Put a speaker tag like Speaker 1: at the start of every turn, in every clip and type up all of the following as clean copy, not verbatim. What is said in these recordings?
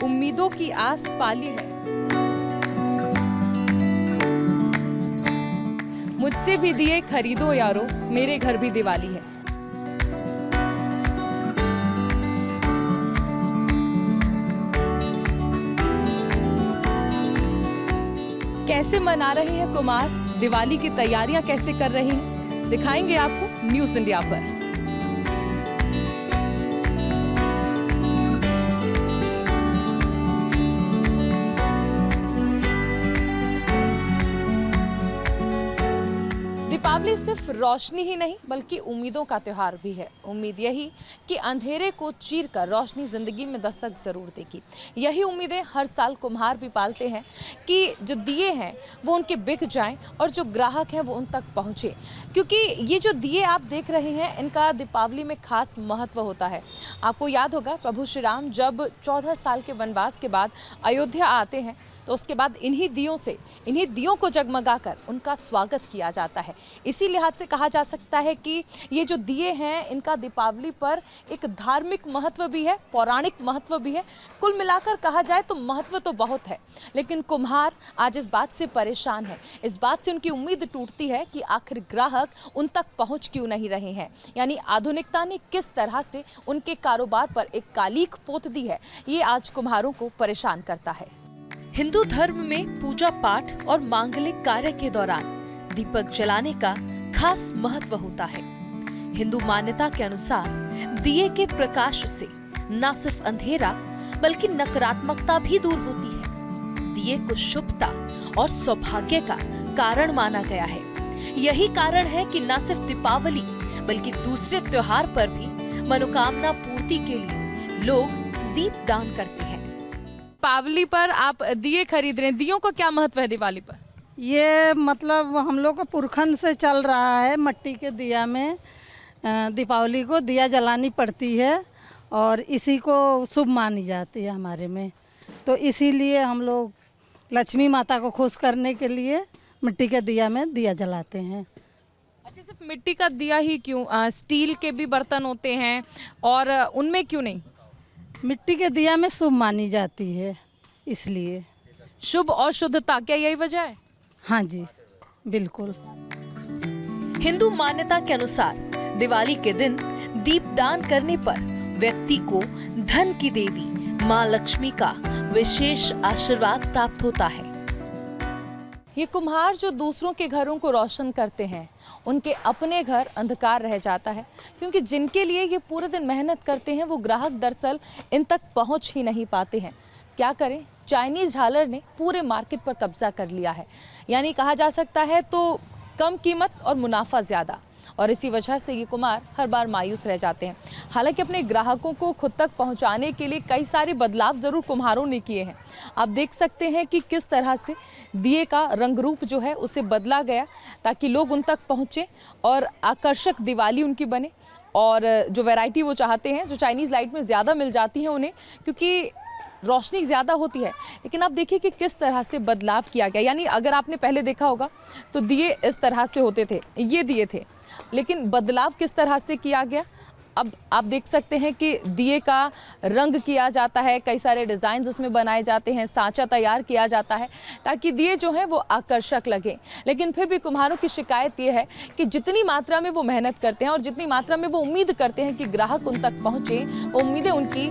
Speaker 1: उम्मीदों की आस पाली है। मुझसे भी दिए खरीदो यारो, मेरे घर भी दिवाली है। कैसे मना रहे हैं कुम्हार, दिवाली की तैयारियां कैसे कर रहे हैं, दिखाएंगे आपको न्यूज़ इंडिया पर। दीपावली सिर्फ रोशनी ही नहीं बल्कि उम्मीदों का त्योहार भी है। उम्मीद यही कि अंधेरे को चीरकर रोशनी जिंदगी में दस्तक जरूर देगी। यही उम्मीदें हर साल कुम्हार भी पालते हैं कि जो दिए हैं वो उनके बिक जाएं और जो ग्राहक हैं वो उन तक पहुंचे, क्योंकि ये जो दिए आप देख रहे हैं इनका दीपावली में खास महत्व होता है। आपको याद होगा प्रभु श्री राम जब 14 साल के वनवास के बाद अयोध्या आते हैं तो उसके बाद इन्हीं दियों को जगमगाकर उनका स्वागत किया जाता है। इसी लिहाज से कहा जा सकता है कि ये जो दिए हैं इनका दीपावली पर एक धार्मिक महत्व भी है, पौराणिक महत्व भी है। कुल मिलाकर कहा जाए तो महत्व तो बहुत है, लेकिन कुम्हार आज इस बात से परेशान है, इस बात से उनकी उम्मीद टूटती है कि आखिर ग्राहक उन तक पहुंच क्यों नहीं रहे हैं। यानी आधुनिकता ने किस तरह से उनके कारोबार पर एक कालीख पोत दी है, ये आज कुम्हारों को परेशान करता है। हिंदू धर्म में पूजा पाठ और मांगलिक कार्य के दौरान दीपक जलाने का खास महत्व होता है। हिंदू मान्यता के अनुसार दिए के प्रकाश से न सिर्फ अंधेरा बल्कि नकारात्मकता भी दूर होती है। दिए को शुभता और सौभाग्य का कारण माना गया है। यही कारण है कि न सिर्फ दीपावली बल्कि दूसरे त्योहार पर भी मनोकामना पूर्ति के लिए लोग दीप दान करते हैं। दीपावली पर आप दिए खरीद रहे हैं, दियों का क्या महत्व है दीवाली पर?
Speaker 2: ये मतलब हम लोग का पुरखन से चल रहा है, मट्टी के दिया में दीपावली को दिया जलानी पड़ती है और इसी को शुभ मानी जाती है हमारे में। तो इसीलिए हम लोग लक्ष्मी माता को खुश करने के लिए मिट्टी के दिया में दिया जलाते हैं।
Speaker 1: अच्छा, सिर्फ मिट्टी का दिया ही क्यों, स्टील के भी बर्तन होते हैं और उनमें क्यों नहीं?
Speaker 2: मिट्टी के दिया में शुभ मानी जाती है, इसलिए।
Speaker 1: शुभ और शुद्धता, क्या यही वजह है?
Speaker 2: हाँ जी, बिल्कुल।
Speaker 1: हिंदू मान्यता के अनुसार दिवाली के दिन दीपदान करने पर व्यक्ति को धन की देवी माँ लक्ष्मी का विशेष आशीर्वाद प्राप्त होता है। ये कुम्हार जो दूसरों के घरों को रोशन करते हैं, उनके अपने घर अंधकार रह जाता है, क्योंकि जिनके लिए ये पूरे दिन मेहनत करते हैं वो ग्राहक दरअसल इन तक पहुंच ही नहीं पाते हैं। क्या करें, चाइनीज झालर ने पूरे मार्केट पर कब्जा कर लिया है। यानी कहा जा सकता है तो कम कीमत और मुनाफा ज़्यादा, और इसी वजह से ये कुम्हार हर बार मायूस रह जाते हैं। हालांकि अपने ग्राहकों को खुद तक पहुंचाने के लिए कई सारे बदलाव ज़रूर कुम्हारों ने किए हैं। आप देख सकते हैं कि किस तरह से दिए का रंग रूप जो है उसे बदला गया ताकि लोग उन तक पहुँचें और आकर्षक दिवाली उनकी बने। और जो वैरायटी वो चाहते हैं, जो चाइनीज़ लाइट में ज़्यादा मिल जाती है उन्हें, क्योंकि रोशनी ज़्यादा होती है। लेकिन आप देखिए कि किस तरह से बदलाव किया गया। यानी अगर आपने पहले देखा होगा तो दिए इस तरह से होते थे, ये दिए थे, लेकिन बदलाव किस तरह से किया गया अब आप देख सकते हैं कि दिए का रंग किया जाता है, कई सारे डिज़ाइन उसमें बनाए जाते हैं, सांचा तैयार किया जाता है ताकि दिए जो हैं वो आकर्षक लगें। लेकिन फिर भी कुम्हारों की शिकायत ये है कि जितनी मात्रा में वो मेहनत करते हैं और जितनी मात्रा में वो उम्मीद करते हैं कि ग्राहक उन तक पहुँचे, वो उम्मीदें उनकी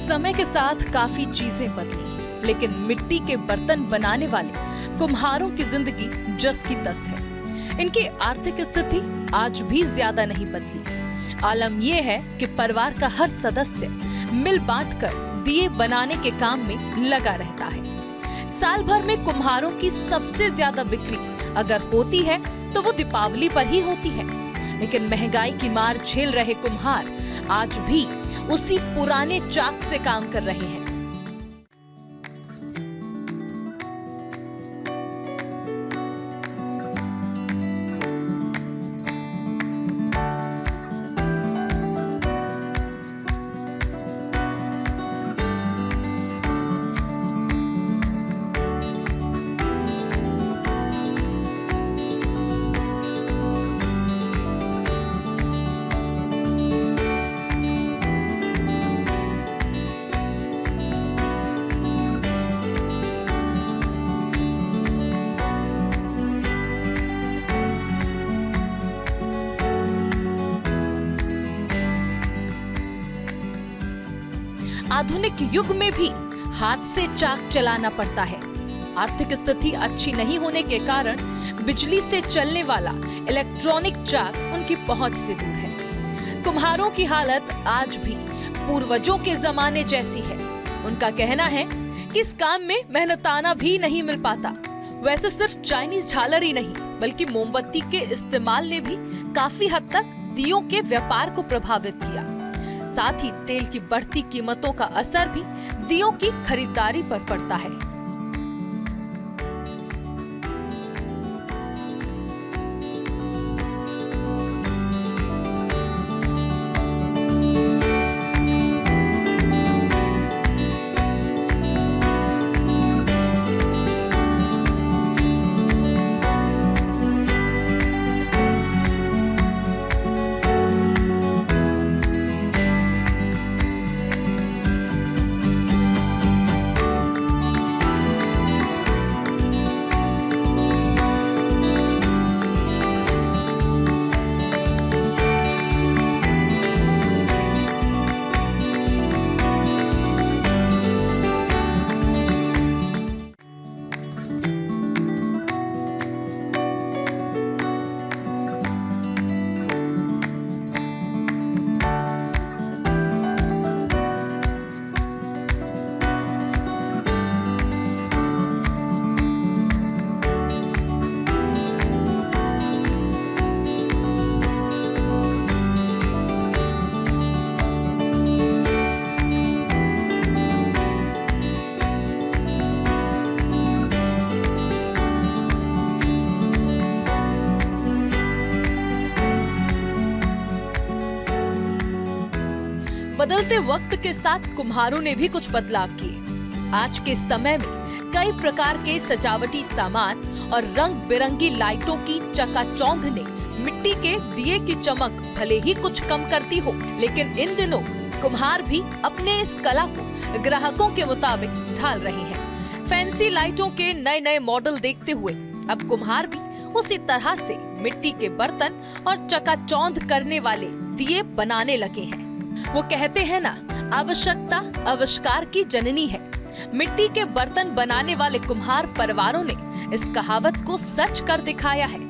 Speaker 1: समय के साथ काफी चीजें बदली, लेकिन मिट्टी के बर्तन बनाने वाले कुम्हारों की जिंदगी जस की तस है। इनकी आर्थिक स्थिति आज भी ज्यादा नहीं बदली। आलम यह है कि परिवार का हर सदस्य मिल बांटकर दिए बनाने के काम में लगा रहता है। साल भर में कुम्हारों की सबसे ज्यादा बिक्री अगर होती है तो वो दीपावली पर ही होती है। लेकिन महंगाई की मार झेल रहे कुम्हार आज भी उसी पुराने चाक से काम कर रहे हैं। आधुनिक युग में भी हाथ से चाक चलाना पड़ता है। आर्थिक स्थिति अच्छी नहीं होने के कारण बिजली से चलने वाला इलेक्ट्रॉनिक चाक उनकी पहुंच से दूर है। कुम्हारों की हालत आज भी पूर्वजों के जमाने जैसी है। उनका कहना है कि इस काम में मेहनताना भी नहीं मिल पाता। वैसे सिर्फ चाइनीज झालर ही नहीं बल्कि मोमबत्ती के इस्तेमाल ने भी काफी हद तक दियों के व्यापार को प्रभावित किया। साथ ही तेल की बढ़ती कीमतों का असर भी दियों की खरीदारी पर पड़ता है। बदलते वक्त के साथ कुम्हारों ने भी कुछ बदलाव किए। आज के समय में कई प्रकार के सजावटी सामान और रंग बिरंगी लाइटों की चकाचौंध ने मिट्टी के दिए की चमक भले ही कुछ कम करती हो, लेकिन इन दिनों कुम्हार भी अपने इस कला को ग्राहकों के मुताबिक ढाल रहे हैं। फैंसी लाइटों के नए नए मॉडल देखते हुए अब कुम्हार भी उसी तरह से मिट्टी के बर्तन और चकाचौंध करने वाले दिए बनाने लगे हैं। वो कहते हैं ना, आवश्यकता आविष्कार की जननी है। मिट्टी के बर्तन बनाने वाले कुम्हार परिवारों ने इस कहावत को सच कर दिखाया है।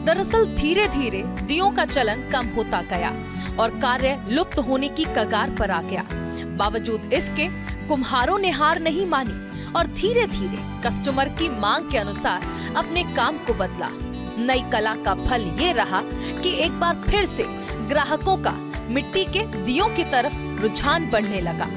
Speaker 1: दरअसल धीरे धीरे दियों का चलन कम होता गया और कार्य लुप्त होने की कगार पर आ गया। बावजूद इसके कुम्हारों ने हार नहीं मानी और धीरे धीरे कस्टमर की मांग के अनुसार अपने काम को बदला। नई कला का फल ये रहा कि एक बार फिर से ग्राहकों का मिट्टी के दियों की तरफ रुझान बढ़ने लगा।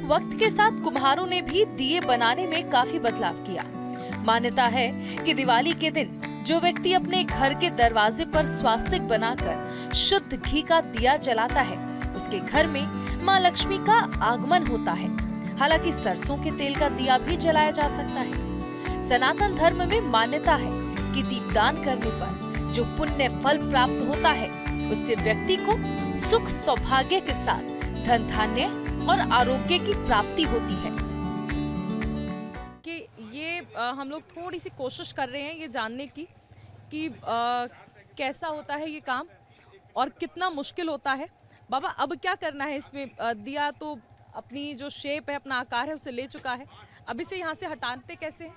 Speaker 1: वक्त के साथ कुम्हारों ने भी दिए बनाने में काफी बदलाव किया। मान्यता है कि दिवाली के दिन जो व्यक्ति अपने घर के दरवाजे पर स्वास्तिक बनाकर शुद्ध घी का दिया जलाता है, उसके घर में मां लक्ष्मी का आगमन होता है। हालांकि सरसों के तेल का दिया भी जलाया जा सकता है। सनातन धर्म में मान्यता है कि दीपदान करने पर जो पुण्य फल प्राप्त होता है, उससे व्यक्ति को सुख सौभाग्य के साथ धन धान्य और आरोग्य की प्राप्ति होती है। कि ये हम लोग थोड़ी सी कोशिश कर रहे हैं ये जानने की कि कैसा होता है ये काम और कितना मुश्किल होता है। बाबा, अब क्या करना है इसमें? दिया तो अपनी जो शेप है, अपना आकार है, उसे ले चुका है। अब इसे यहाँ से हटाते कैसे हैं?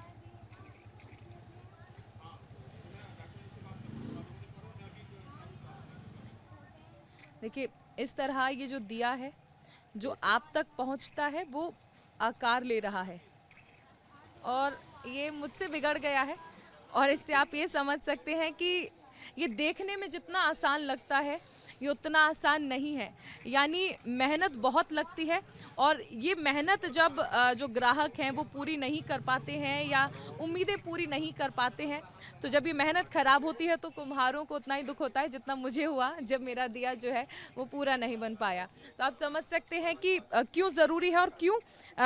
Speaker 1: देखिए, इस तरह ये जो दिया है जो आप तक पहुंचता है वो आकार ले रहा है और ये मुझसे बिगड़ गया है। और इससे आप ये समझ सकते हैं कि ये देखने में जितना आसान लगता है ये उतना आसान नहीं है। यानी मेहनत बहुत लगती है और ये मेहनत जब जो ग्राहक हैं वो पूरी नहीं कर पाते हैं या उम्मीदें पूरी नहीं कर पाते हैं, तो जब ये मेहनत ख़राब होती है तो कुम्हारों को उतना ही दुख होता है जितना मुझे हुआ जब मेरा दिया जो है वो पूरा नहीं बन पाया। तो आप समझ सकते हैं कि क्यों ज़रूरी है और क्यों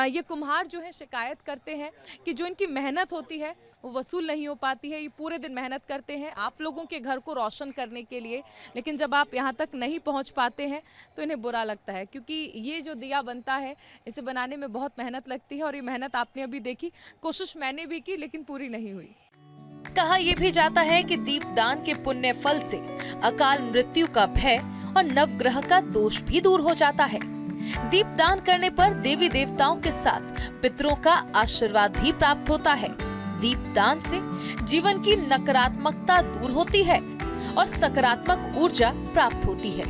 Speaker 1: ये कुम्हार जो है शिकायत करते हैं कि जो इनकी मेहनत होती है वो वसूल नहीं हो पाती है। ये पूरे दिन मेहनत करते हैं आप लोगों के घर को रोशन करने के लिए, लेकिन जब आप यहाँ तक नहीं पहुँच पाते हैं तो इन्हें बुरा लगता है, क्योंकि ये जो दिया बनता है इसे बनाने में बहुत मेहनत लगती है और ये मेहनत आपने अभी देखी। कोशिश मैंने भी की लेकिन पूरी नहीं हुई। कहा यह भी जाता है कि दीपदान के पुण्य फल से अकाल मृत्यु का भय और नवग्रह का दोष भी दूर हो जाता है। दीपदान करने पर देवी देवताओं के साथ पितरों का आशीर्वाद भी प्राप्त होता है। दीपदान से जीवन की नकारात्मकता दूर होती है और सकारात्मक ऊर्जा प्राप्त होती है।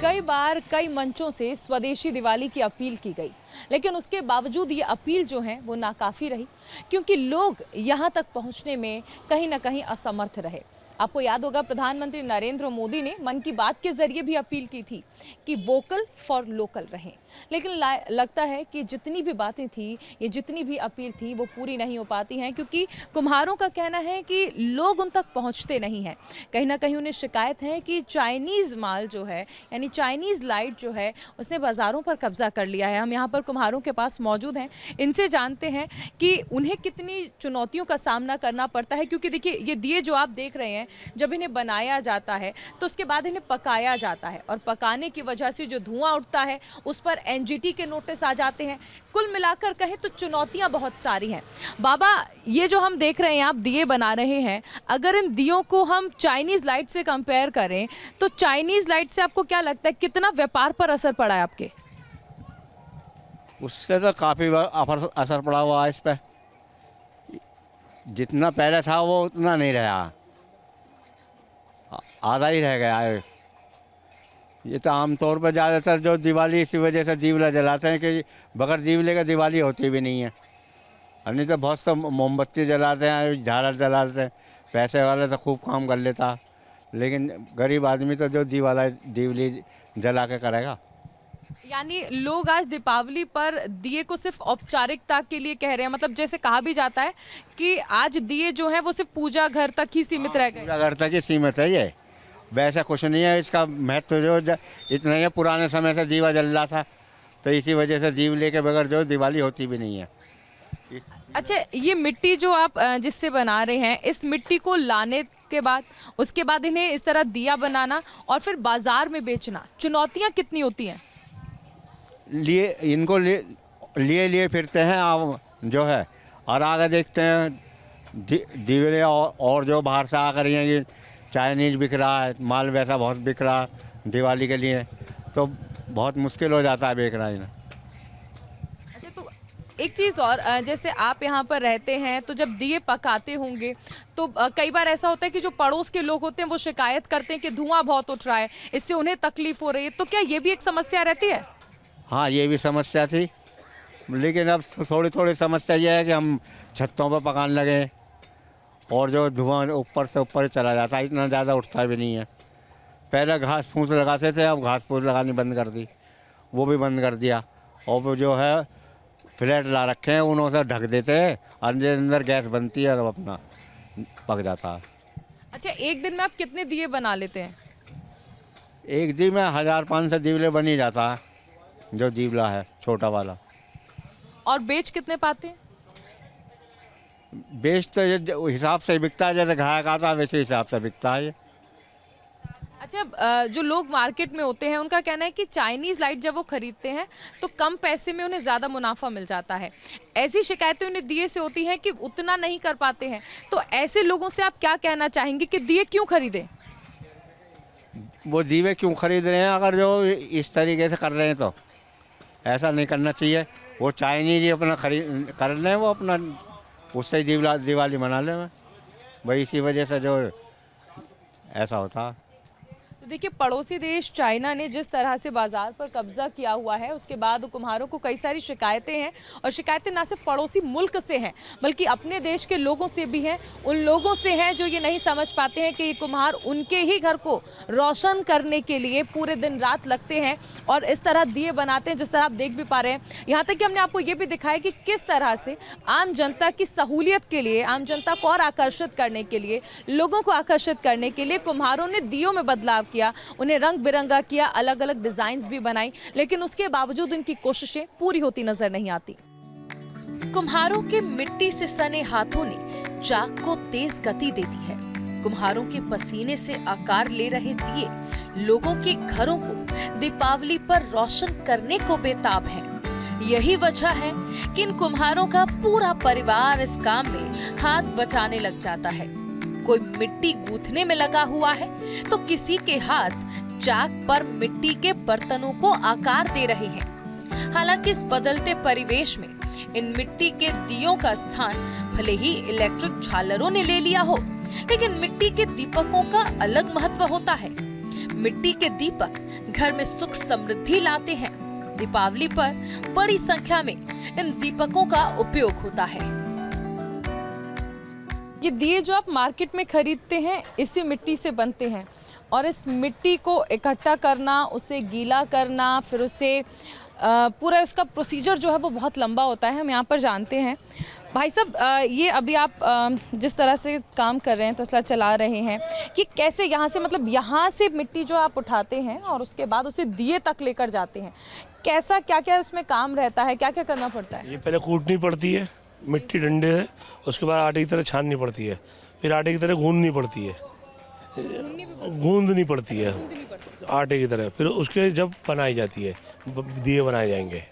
Speaker 1: कई बार कई मंचों से स्वदेशी दिवाली की अपील की गई, लेकिन उसके बावजूद ये अपील जो है वो नाकाफी रही, क्योंकि लोग यहाँ तक पहुँचने में कहीं ना कहीं असमर्थ रहे। आपको याद होगा प्रधानमंत्री नरेंद्र मोदी ने मन की बात के जरिए भी अपील की थी कि वोकल फॉर लोकल रहें, लेकिन लगता है कि जितनी भी बातें थी, ये जितनी भी अपील थी वो पूरी नहीं हो पाती हैं, क्योंकि कुम्हारों का कहना है कि लोग उन तक पहुंचते नहीं हैं। कहीं ना कहीं उन्हें शिकायत है कि चाइनीज़ माल जो है, यानी चाइनीज़ लाइट जो है, उसने बाज़ारों पर कब्जा कर लिया है। हम यहाँ पर कुम्हारों के पास मौजूद हैं, इनसे जानते हैं कि उन्हें कितनी चुनौतियों का सामना करना पड़ता है। क्योंकि देखिए, ये दिए जो आप देख रहे हैं, जब इन्हें बनाया जाता है तो उसके बाद इन्हें पकाया जाता है और पकाने की वजह से जो धुआं उठता है उस पर एनजीटी के नोटिस आ जाते हैं। कुल मिलाकर कहें तो चुनौतियां बहुत सारी हैं। बाबा, ये जो हम देख रहे हैं, आप दिए बना रहे हैं, अगर इन दियों को हम चाइनीज़ लाइट से कंपेयर करें तो चाइनीज़ लाइट से आपको क्या लगता है कितना व्यापार पर असर पड़ा है आपके?
Speaker 3: उससे तो काफ़ी असर पड़ा हुआ है इस पर। जितना पहले था वो उतना नहीं रहा, आधा ही रह गया है। ये तो आमतौर पर ज़्यादातर जो दिवाली इसी वजह से दीवला जलाते हैं कि बगैर दीवले का दिवाली होती भी नहीं है। और नहीं तो बहुत सब मोमबत्ती जलाते हैं, झालर जलाते हैं। पैसे वाले तो खूब काम कर लेता, लेकिन गरीब आदमी तो जो दीवली जला के करेगा।
Speaker 1: यानी लोग आज दीपावली पर दिए को सिर्फ औपचारिकता के लिए कह रहे हैं, मतलब जैसे कहा भी जाता है कि आज दिए जो हैं वो सिर्फ पूजा घर तक ही सीमित रह गए।
Speaker 3: पूजा घर तक ही सीमित है, ये वैसा कुछ नहीं है। इसका महत्व जो इतना ही है, पुराने समय से दीवा जल रहा था तो इसी वजह से दीवले के बगैर जो दिवाली होती भी नहीं है।
Speaker 1: अच्छा, ये मिट्टी जो आप जिससे बना रहे हैं, इस मिट्टी को लाने के बाद उसके बाद इन्हें इस तरह दिया बनाना और फिर बाजार में बेचना, चुनौतियाँ कितनी होती हैं?
Speaker 3: इनको लिए फिरते हैं आप जो है, और आगे देखते हैं दीवले और जो बाहर से आकर ये चाइनीज़ बिक रहा है, माल वैसा बहुत बिक रहा है दिवाली के लिए, तो बहुत मुश्किल हो जाता है बेचना इन्हें।
Speaker 1: अच्छा, तो एक चीज़ और, जैसे आप यहाँ पर रहते हैं तो जब दिए पकाते होंगे तो कई बार ऐसा होता है कि जो पड़ोस के लोग होते हैं वो शिकायत करते हैं कि धुआं बहुत उठ रहा है, इससे उन्हें तकलीफ हो रही है, तो क्या ये भी एक समस्या रहती है?
Speaker 3: हाँ, ये भी समस्या थी, लेकिन अब थोड़ी थोड़ी समस्या ये है कि हम छतों पर पकाने लगे और जो धुआं ऊपर से ऊपर चला जाता है, इतना ज़्यादा उठता भी नहीं है। पहले घास फूस लगाते थे, अब घास फूस लगानी बंद कर दी। वो भी बंद कर दिया। और वो जो है फ्लैट ला रखे हैं उन्हों से ढक देते हैं, अंदर अंदर गैस बनती है और अपना पक जाता है।
Speaker 1: अच्छा, एक दिन में आप कितने दिए बना लेते हैं?
Speaker 3: एक दिन में 1500 दीवले बन ही जाता है, जो दीवला है छोटा वाला।
Speaker 1: और बेच कितने पाते हैं?
Speaker 3: बेच तो ये हिसाब से बिकता है, जैसे ग्राहक आता है वैसे हिसाब से बिकता है ये।
Speaker 1: अच्छा, जो लोग मार्केट में होते हैं उनका कहना है कि चाइनीज़ लाइट जब वो खरीदते हैं तो कम पैसे में उन्हें ज़्यादा मुनाफा मिल जाता है। ऐसी शिकायतें उन्हें दिए से होती हैं कि उतना नहीं कर पाते हैं, तो ऐसे लोगों से आप क्या कहना चाहेंगे कि दिए क्यों खरीदें?
Speaker 3: वो दीवे क्यों खरीद रहे हैं? अगर जो इस तरीके से कर रहे हैं तो ऐसा नहीं करना चाहिए। वो चाइनीज ही अपना खरीद कर लें, वो अपना उससे ही दिवाली मना लें भाई। इसी वजह से जो ऐसा होता है।
Speaker 1: तो देखिए, पड़ोसी देश चाइना ने जिस तरह से बाजार पर कब्जा किया हुआ है, उसके बाद कुम्हारों को कई सारी शिकायतें हैं, और शिकायतें ना सिर्फ पड़ोसी मुल्क से हैं बल्कि अपने देश के लोगों से भी हैं। उन लोगों से हैं जो ये नहीं समझ पाते हैं कि ये कुम्हार उनके ही घर को रोशन करने के लिए पूरे दिन रात लगते हैं और इस तरह दिए बनाते हैं, जिस तरह आप देख भी पा रहे हैं। यहाँ तक कि हमने आपको ये भी दिखाया कि किस तरह से आम जनता की सहूलियत के लिए, आम जनता को और आकर्षित करने के लिए, लोगों को आकर्षित करने के लिए कुम्हारों ने दियों में बदलाव किया, उन्हें रंग बिरंगा किया, अलग अलग डिजाइन्स भी बनाई, लेकिन उसके बावजूद उनकी कोशिशें पूरी होती नजर नहीं आती। कुम्हारों के मिट्टी से सने हाथों ने चाक को तेज गति दे दी है। कुम्हारों के पसीने से आकार ले रहे दिए लोगों के घरों को दीपावली पर रोशन करने को बेताब हैं। यही वजह है कि इन कुम्हारों का पूरा परिवार इस काम में हाथ बटाने लग जाता है। कोई मिट्टी गूंथने में लगा हुआ है तो किसी के हाथ चाक पर मिट्टी के बर्तनों को आकार दे रहे हैं। हालांकि इस बदलते परिवेश में इन मिट्टी के दियों का स्थान भले ही इलेक्ट्रिक झालरों ने ले लिया हो, लेकिन मिट्टी के दीपकों का अलग महत्व होता है। मिट्टी के दीपक घर में सुख समृद्धि लाते हैं। दीपावली पर बड़ी संख्या में इन दीपकों का उपयोग होता है। ये दिए जो आप मार्केट में खरीदते हैं इसी मिट्टी से बनते हैं, और इस मिट्टी को इकट्ठा करना, उसे गीला करना, फिर उसे पूरा उसका प्रोसीजर जो है वो बहुत लंबा होता है। हम यहाँ पर जानते हैं। भाई साहब, ये अभी आप जिस तरह से काम कर रहे हैं, तसला चला रहे हैं, कि कैसे यहाँ से, मतलब यहाँ से मिट्टी जो आप उठाते हैं और उसके बाद उसे दिए तक लेकर जाते हैं, कैसा क्या क्या उसमें काम रहता है, क्या क्या करना पड़ता है?
Speaker 4: ये पहले कूटनी पड़ती है, मिट्टी डंडे है, उसके बाद आटे की तरह छाननी पड़ती है, फिर आटे की तरह गूंदनी पड़ती है, आटे की तरह, फिर उसके जब बनाई जाती है, दिए बनाए जाएंगे।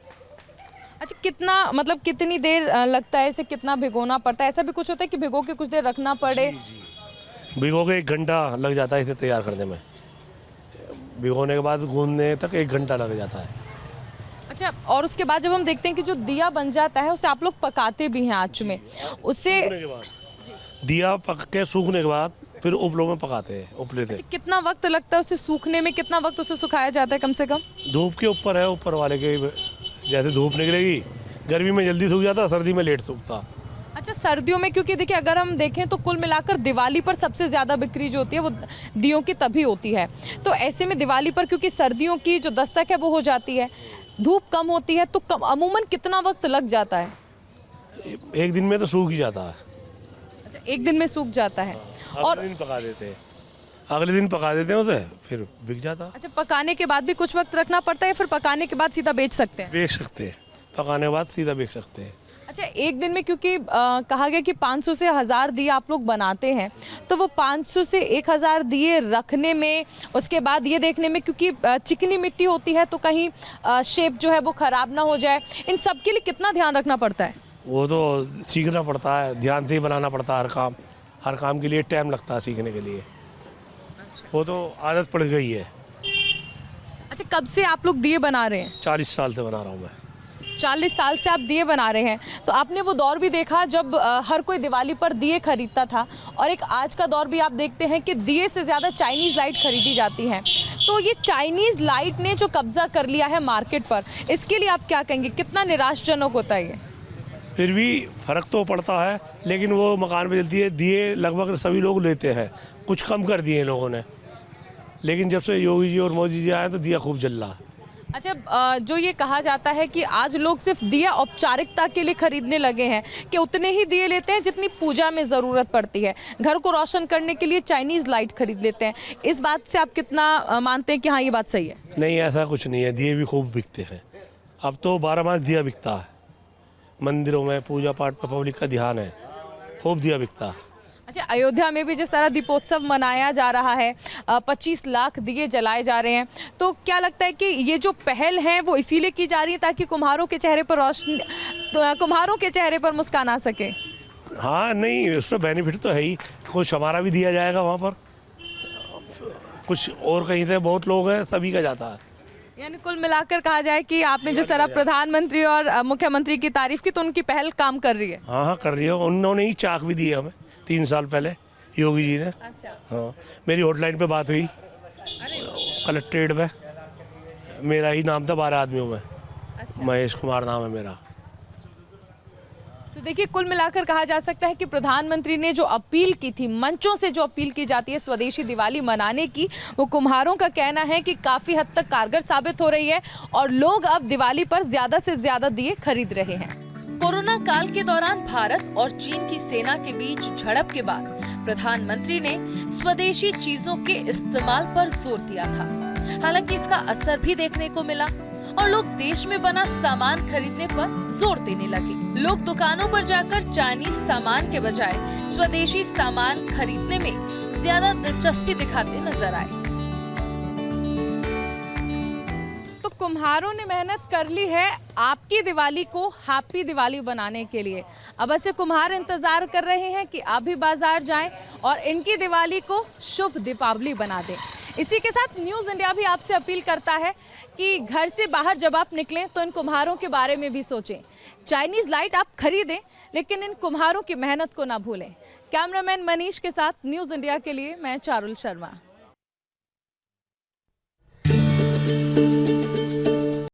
Speaker 1: अच्छा, कितना, मतलब कितनी देर लगता है इसे, कितना भिगोना पड़ता है? ऐसा भी कुछ होता है कि भिगो के कुछ देर रखना पड़े?
Speaker 4: भिगो के 1 घंटा लग जाता है इसे तैयार करने में। भिगोने के बाद गूंदने तक 1 घंटा लग जाता है।
Speaker 1: अच्छा, और उसके बाद जब हम देखते हैं कि जो दिया बन जाता है उसे आप लोग पकाते भी हैं आँच में, उससे
Speaker 4: दिया पक के सूखने के बाद फिर उपलों में पकाते हैं, उपले से।
Speaker 1: अच्छा, कितना वक्त लगता है उसे सूखने में? कितना वक्त उसे सुखाया जाता है कम से कम?
Speaker 4: धूप के ऊपर है, ऊपर वाले के, जैसे धूप निकलेगी, गर्मी में जल्दी सूख जाता, सर्दी में लेट सूखता।
Speaker 1: अच्छा, सर्दियों में, क्योंकि देखिए अगर हम देखें तो कुल मिलाकर दिवाली पर सबसे ज़्यादा बिक्री जो होती है वो दियों की तभी होती है, तो ऐसे में दिवाली पर क्योंकि सर्दियों की जो दस्तक है वो हो जाती है, धूप कम होती है, तो अमूमन कितना वक्त लग जाता है?
Speaker 4: 1 दिन में तो सूख ही जाता है।
Speaker 1: अच्छा, 1 दिन में सूख जाता है। और
Speaker 4: अगले दिन पका देते हैं, उसे, फिर बिक जाता।
Speaker 1: अच्छा, पकाने के बाद भी कुछ वक्त रखना पड़ता है, फिर पकाने के बाद सीधा बेच सकते हैं?
Speaker 4: बेच सकते हैं, पकाने के बाद सीधा बेच सकते हैं।
Speaker 1: अच्छा, एक दिन में, क्योंकि कहा गया कि 500 से 1000 दिए आप लोग बनाते हैं, तो वो 500 से 1000 दिए रखने में, उसके बाद ये देखने में, क्योंकि चिकनी मिट्टी होती है तो कहीं शेप जो है वो ख़राब ना हो जाए, इन सब के लिए कितना ध्यान रखना पड़ता है? वो
Speaker 4: तो सीखना पड़ता है, ध्यान से ही बनाना पड़ता है। हर काम के लिए टाइम लगता है सीखने के लिए, वो तो आदत पड़ गई है।
Speaker 1: अच्छा, कब से आप लोग दिए बना रहे हैं?
Speaker 4: 40 साल से बना रहा हूँ मैं।
Speaker 1: 40 साल से आप दिए बना रहे हैं, तो आपने वो दौर भी देखा जब हर कोई दिवाली पर दिए खरीदता था, और एक आज का दौर भी आप देखते हैं कि दिए से ज़्यादा चाइनीज़ लाइट खरीदी जाती हैं। तो ये चाइनीज़ लाइट ने जो कब्जा कर लिया है मार्केट पर, इसके लिए आप क्या कहेंगे? कितना निराशाजनक होता है ये?
Speaker 4: फिर भी फ़र्क तो पड़ता है, लेकिन वो मकान में जलती है। दिए लगभग सभी लोग लेते हैं, कुछ कम कर दिए लोगों ने, लेकिन जब से योगी जी और मोदी जी आए तो दिया खूब जल रहा है।
Speaker 1: अच्छा, जो ये कहा जाता है कि आज लोग सिर्फ दिया औपचारिकता के लिए खरीदने लगे हैं, कि उतने ही दिए लेते हैं जितनी पूजा में ज़रूरत पड़ती है, घर को रोशन करने के लिए चाइनीज़ लाइट खरीद लेते हैं, इस बात से आप कितना मानते हैं कि हाँ ये बात सही है?
Speaker 4: नहीं, ऐसा कुछ नहीं है, दिए भी खूब बिकते हैं। अब तो 12 मास दिया बिकता है, मंदिरों में पूजा पाठ पर पब्लिक का ध्यान है, खूब दिया बिकता है।
Speaker 1: अच्छा, अयोध्या में भी जिस तरह दीपोत्सव मनाया जा रहा है, 25 लाख दिए जलाए जा रहे हैं, तो क्या लगता है कि ये जो पहल है वो इसीलिए की जा रही है ताकि कुम्हारों के चेहरे पर रोशनी, कुम्हारों के चेहरे पर मुस्कान आ सके?
Speaker 4: हाँ, नहीं, उससे बेनिफिट तो है ही, कुछ हमारा भी दिया जाएगा वहाँ पर, कुछ और कहीं से बहुत लोग हैं, सभी का जाता है।
Speaker 1: यानी कुल मिलाकर कहा जाए कि आपने जिस तरह प्रधानमंत्री और मुख्यमंत्री की तारीफ की, तो उनकी पहल काम कर रही है।
Speaker 4: हाँ हाँ, कर रही है। उन्होंने ही चाक भी दिए हमें 3 साल पहले, योगी जी ने।
Speaker 1: अच्छा।
Speaker 4: हाँ, मेरी हॉटलाइन पे बात हुई कलेक्ट्रेट में, मेरा ही नाम था 12 आदमियों में।
Speaker 1: अच्छा।
Speaker 4: महेश कुमार नाम है मेरा।
Speaker 1: तो देखिए, कुल मिलाकर कहा जा सकता है कि प्रधानमंत्री ने जो अपील की थी, मंचों से जो अपील की जाती है स्वदेशी दिवाली मनाने की, वो कुम्हारों का कहना है कि काफ़ी हद तक कारगर साबित हो रही है और लोग अब दिवाली पर ज़्यादा से ज़्यादा दिए खरीद रहे हैं। कोरोना काल के दौरान भारत और चीन की सेना के बीच झड़प के बाद प्रधानमंत्री ने स्वदेशी चीजों के इस्तेमाल पर जोर दिया था। हालांकि इसका असर भी देखने को मिला और लोग देश में बना सामान खरीदने पर जोर देने लगे। लोग दुकानों पर जाकर चाइनीज सामान के बजाय स्वदेशी सामान खरीदने में ज्यादा दिलचस्पी दिखाते नजर आए। तो कुम्हारों ने मेहनत कर ली है आपकी दिवाली को हैप्पी दिवाली बनाने के लिए। अब ऐसे कुम्हार इंतजार कर रहे हैं कि आप भी बाजार जाएं और इनकी दिवाली को शुभ दीपावली बना दें। इसी के साथ न्यूज़ इंडिया भी आपसे अपील करता है कि घर से बाहर जब आप निकलें तो इन कुम्हारों के बारे में भी सोचें। चाइनीज़ लाइट आप खरीदें, लेकिन इन कुम्हारों की मेहनत को ना भूलें। कैमरामैन मनीष के साथ न्यूज़ इंडिया के लिए मैं चारुल शर्मा।